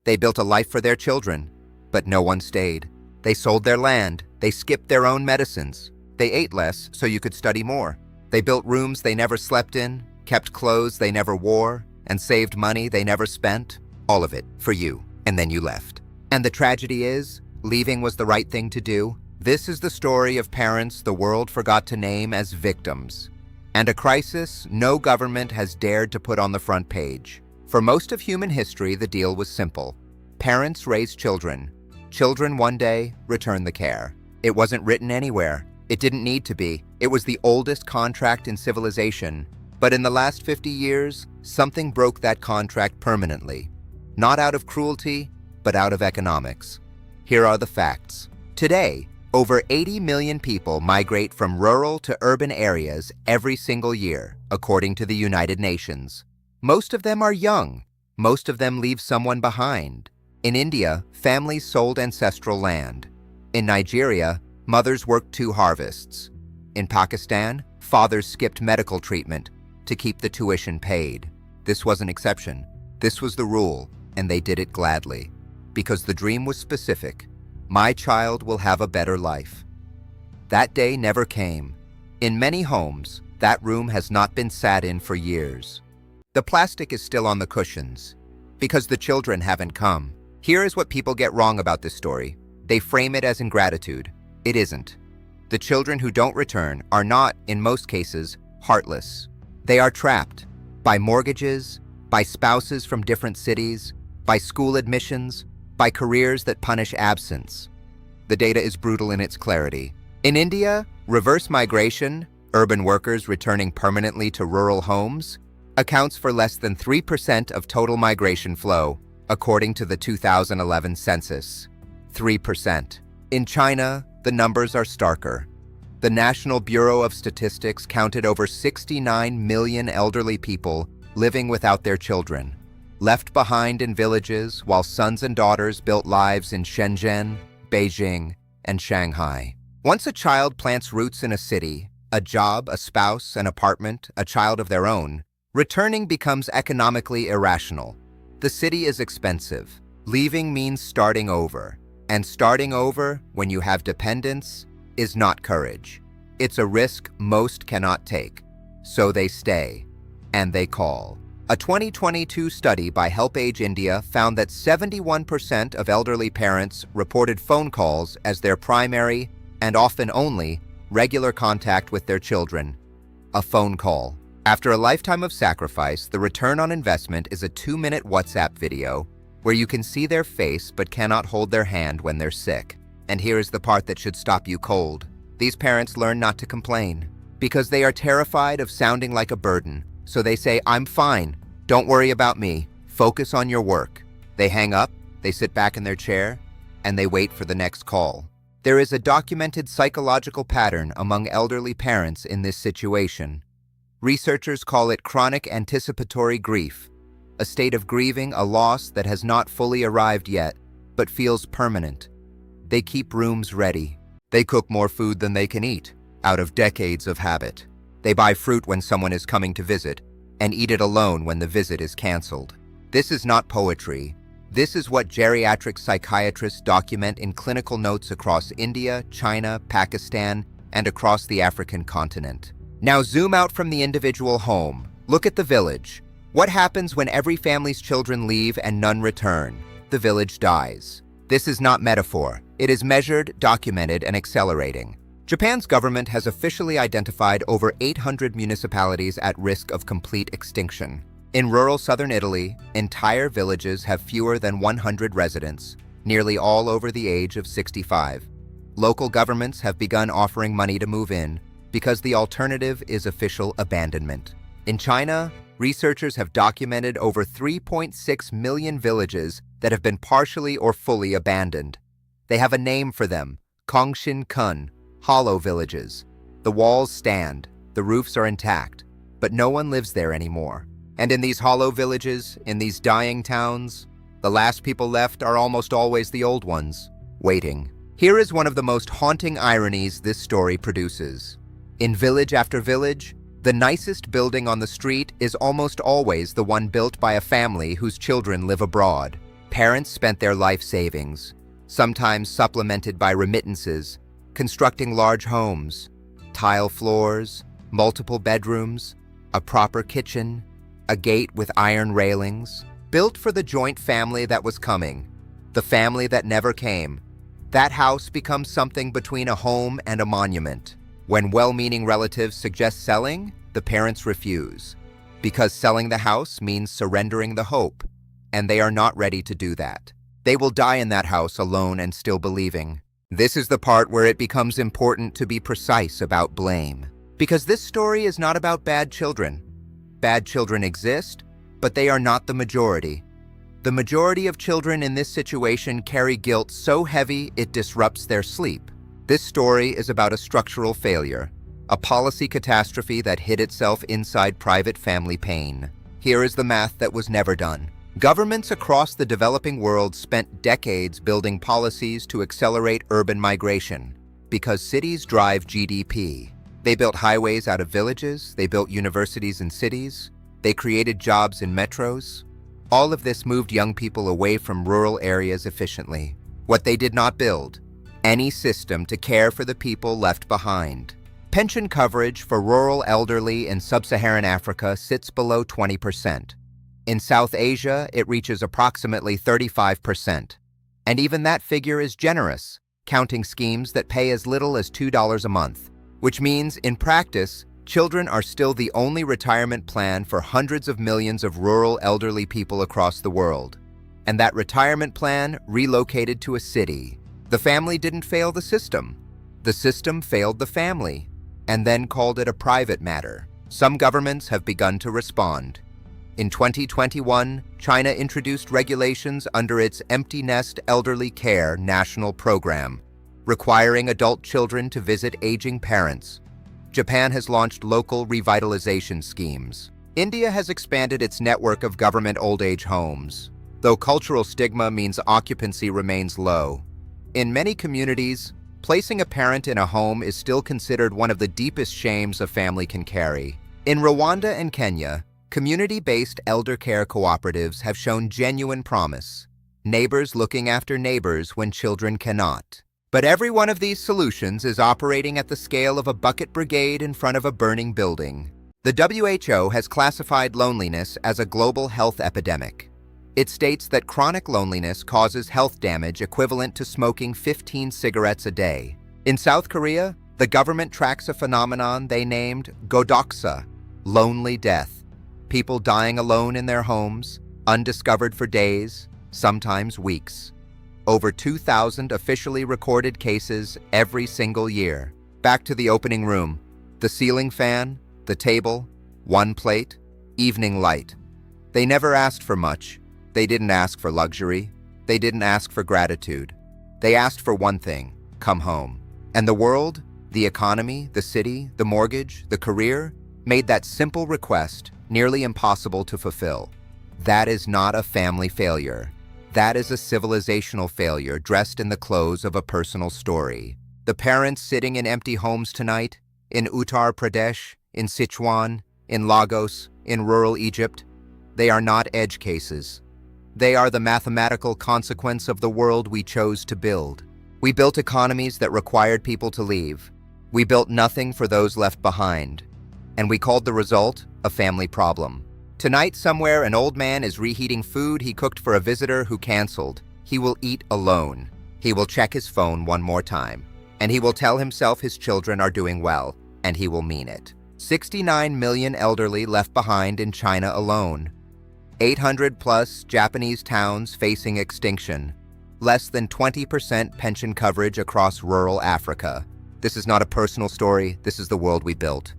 They built a life for their children, but no one stayed. They sold their land, they skipped their own medicines. They ate less so you could study more. They built rooms they never slept in, kept clothes they never wore, and saved money they never spent. All of it for you, and then you left. And the tragedy is, leaving was the right thing to do. This is the story of parents the world forgot to name as victims. And a crisis no government has dared to put on the front page. For most of human history, the deal was simple. Parents raise children. Children one day return the care. It wasn't written anywhere. It didn't need to be. It was the oldest contract in civilization. But in the last 50 years, something broke that contract permanently. Not out of cruelty, but out of economics. Here are the facts. Today, over 80 million people migrate from rural to urban areas every single year, according to the United Nations. Most of them are young. Most of them leave someone behind. In India, families sold ancestral land. In Nigeria, mothers worked 2 harvests. In Pakistan, fathers skipped medical treatment to keep the tuition paid. This was an exception. This was the rule, and they did it gladly. Because the dream was specific. My child will have a better life. That day never came. In many homes, that room has not been sat in for years. The plastic is still on the cushions, because the children haven't come. Here is what people get wrong about this story. They frame it as ingratitude. It isn't. The children who don't return are not, in most cases, heartless. They are trapped by mortgages, by spouses from different cities, by school admissions, by careers that punish absence. The data is brutal in its clarity. In India, reverse migration, urban workers returning permanently to rural homes, accounts for less than 3% of total migration flow, according to the 2011 census. 3%. In China, the numbers are starker. The National Bureau of Statistics counted over 69 million elderly people living without their children, left behind in villages while sons and daughters built lives in Shenzhen, Beijing, and Shanghai. Once a child plants roots in a city, a job, a spouse, an apartment, a child of their own, returning becomes economically irrational. The city is expensive. Leaving means starting over. And starting over, when you have dependents, is not courage. It's a risk most cannot take. So they stay. And they call. A 2022 study by HelpAge India found that 71% of elderly parents reported phone calls as their primary, and often only, regular contact with their children. A phone call. After a lifetime of sacrifice, the return on investment is a 2-minute WhatsApp video where you can see their face but cannot hold their hand when they're sick. And here is the part that should stop you cold. These parents learn not to complain because they are terrified of sounding like a burden. So they say, "I'm fine. Don't worry about me. Focus on your work." They hang up, they sit back in their chair, and they wait for the next call. There is a documented psychological pattern among elderly parents in this situation. Researchers call it chronic anticipatory grief, a state of grieving a loss that has not fully arrived yet, but feels permanent. They keep rooms ready. They cook more food than they can eat, out of decades of habit. They buy fruit when someone is coming to visit, and eat it alone when the visit is canceled. This is not poetry. This is what geriatric psychiatrists document in clinical notes across India, China, Pakistan, and across the African continent. Now zoom out from the individual home. Look at the village. What happens when every family's children leave and none return? The village dies. This is not metaphor. It is measured, documented, and accelerating. Japan's government has officially identified over 800 municipalities at risk of complete extinction. In rural southern Italy, entire villages have fewer than 100 residents, nearly all over the age of 65. Local governments have begun offering money to move in because the alternative is official abandonment. In China, researchers have documented over 3.6 million villages that have been partially or fully abandoned. They have a name for them, Kongshin Kun, hollow villages. The walls stand, the roofs are intact, but no one lives there anymore. And in these hollow villages, in these dying towns, the last people left are almost always the old ones, waiting. Here is one of the most haunting ironies this story produces. In village after village, the nicest building on the street is almost always the one built by a family whose children live abroad. Parents spent their life savings, sometimes supplemented by remittances, constructing large homes, tile floors, multiple bedrooms, a proper kitchen, a gate with iron railings, built for the joint family that was coming, the family that never came. That house becomes something between a home and a monument. When well-meaning relatives suggest selling, the parents refuse, because selling the house means surrendering the hope, and they are not ready to do that. They will die in that house alone and still believing. This is the part where it becomes important to be precise about blame, because this story is not about bad children. Bad children exist, but they are not the majority. The majority of children in this situation carry guilt so heavy it disrupts their sleep. This story is about a structural failure, a policy catastrophe that hid itself inside private family pain. Here is the math that was never done. Governments across the developing world spent decades building policies to accelerate urban migration, because cities drive GDP. They built highways out of villages, they built universities in cities, they created jobs in metros. All of this moved young people away from rural areas efficiently. What they did not build, any system to care for the people left behind. Pension coverage for rural elderly in sub-Saharan Africa sits below 20%. In South Asia, it reaches approximately 35%. And even that figure is generous, counting schemes that pay as little as $2 a month. Which means, in practice, children are still the only retirement plan for hundreds of millions of rural elderly people across the world. And that retirement plan relocated to a city. The family didn't fail the system. The system failed the family, and then called it a private matter. Some governments have begun to respond. In 2021, China introduced regulations under its Empty Nest Elderly Care National Program, requiring adult children to visit aging parents. Japan has launched local revitalization schemes. India has expanded its network of government old age homes, though cultural stigma means occupancy remains low. In many communities, placing a parent in a home is still considered one of the deepest shames a family can carry. In Rwanda and Kenya, community-based elder care cooperatives have shown genuine promise, neighbors looking after neighbors when children cannot. But every one of these solutions is operating at the scale of a bucket brigade in front of a burning building. The WHO has classified loneliness as a global health epidemic. It states that chronic loneliness causes health damage equivalent to smoking 15 cigarettes a day. In South Korea, the government tracks a phenomenon they named Godoksa, lonely death. People dying alone in their homes, undiscovered for days, sometimes weeks. Over 2,000 officially recorded cases every single year. Back to the opening room. The ceiling fan, the table, one plate, evening light. They never asked for much. They didn't ask for luxury. They didn't ask for gratitude. They asked for one thing: come home. And the world, the economy, the city, the mortgage, the career, made that simple request nearly impossible to fulfill. That is not a family failure. That is a civilizational failure dressed in the clothes of a personal story. The parents sitting in empty homes tonight, in Uttar Pradesh, in Sichuan, in Lagos, in rural Egypt, they are not edge cases. They are the mathematical consequence of the world we chose to build. We built economies that required people to leave. We built nothing for those left behind. And we called the result a family problem. Tonight, somewhere, an old man is reheating food he cooked for a visitor who canceled. He will eat alone. He will check his phone one more time. And he will tell himself his children are doing well, and he will mean it. 69 million elderly left behind in China alone. 800 plus Japanese towns facing extinction. Less than 20% pension coverage across rural Africa. This is not a personal story, this is the world we built.